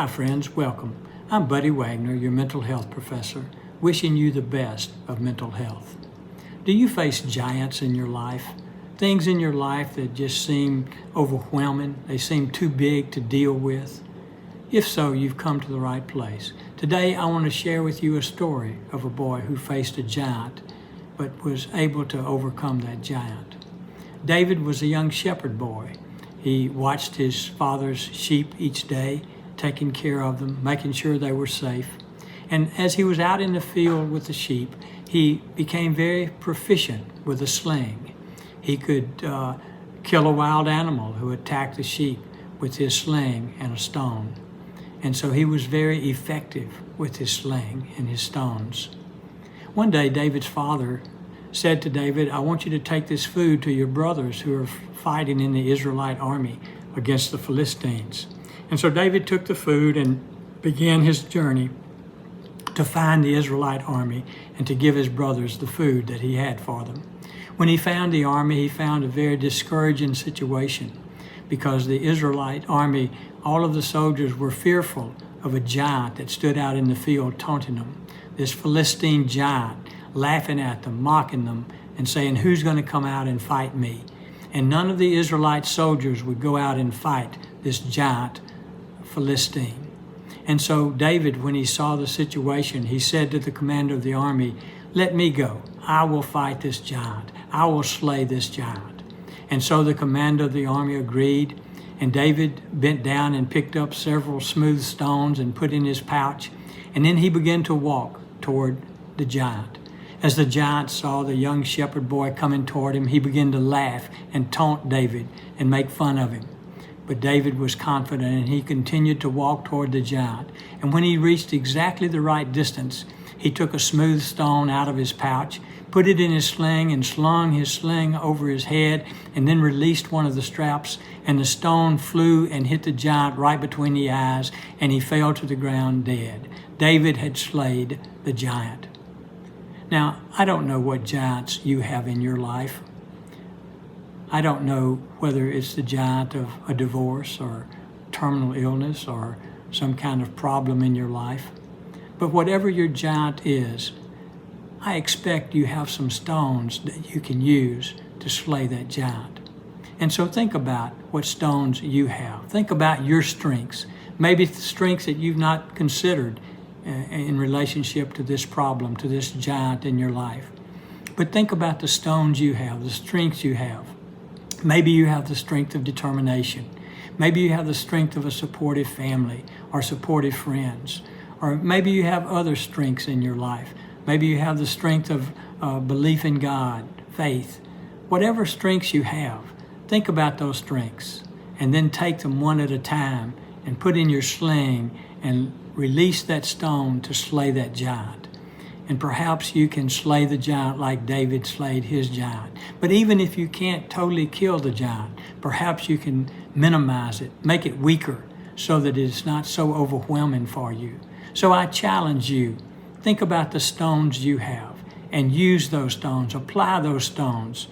Hi friends, welcome. I'm Buddy Wagner, your mental health professor, wishing you the best of mental health. Do you face giants in your life? Things in your life that just seem overwhelming, they seem too big to deal with? If so, you've come to the right place. Today I want to share with you a story of a boy who faced a giant, but was able to overcome that giant. David was a young shepherd boy. He watched his father's sheep each day, taking care of them, making sure they were safe. And as he was out in the field with the sheep, he became very proficient with a sling. He could kill a wild animal who attacked the sheep with his sling and a stone. And so he was very effective with his sling and his stones. One day, David's father said to David, I want you to take this food to your brothers who are fighting in the Israelite army against the Philistines. And so David took the food and began his journey to find the Israelite army and to give his brothers the food that he had for them. When he found the army, he found a very discouraging situation because the Israelite army, all of the soldiers were fearful of a giant that stood out in the field taunting them. This Philistine giant, laughing at them, mocking them, and saying, who's going to come out and fight me? And none of the Israelite soldiers would go out and fight this giant Philistine. And so David, when he saw the situation, he said to the commander of the army, let me go. I will fight this giant. I will slay this giant. And so the commander of the army agreed, and David bent down and picked up several smooth stones and put in his pouch, and then he began to walk toward the giant. As the giant saw the young shepherd boy coming toward him, he began to laugh and taunt David and make fun of him. But David was confident, and he continued to walk toward the giant. And when he reached exactly the right distance, he took a smooth stone out of his pouch, put it in his sling, and slung his sling over his head, and then released one of the straps, and the stone flew and hit the giant right between the eyes, and he fell to the ground dead. David had slayed the giant. Now, I don't know what giants you have in your life. I don't know whether it's the giant of a divorce or terminal illness or some kind of problem in your life. But whatever your giant is, I expect you have some stones that you can use to slay that giant. And so think about what stones you have. Think about your strengths, maybe the strengths that you've not considered in relationship to this problem, to this giant in your life. But think about the stones you have, the strengths you have. Maybe you have the strength of determination. Maybe you have the strength of a supportive family or supportive friends. Or maybe you have other strengths in your life. Maybe you have the strength of belief in God, faith. Whatever strengths you have, think about those strengths and then take them one at a time and put in your sling and release that stone to slay that giant. And perhaps you can slay the giant like David slayed his giant. But even if you can't totally kill the giant, perhaps you can minimize it, make it weaker so that it's not so overwhelming for you. So I challenge you, think about the stones you have and use those stones, apply those stones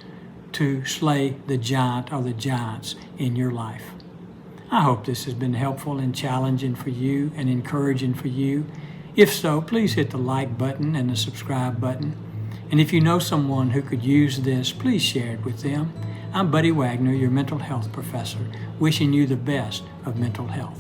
to slay the giant or the giants in your life. I hope this has been helpful and challenging for you and encouraging for you. If so, please hit the like button and the subscribe button. And if you know someone who could use this, please share it with them. I'm Buddy Wagner, your mental health professor, wishing you the best of mental health.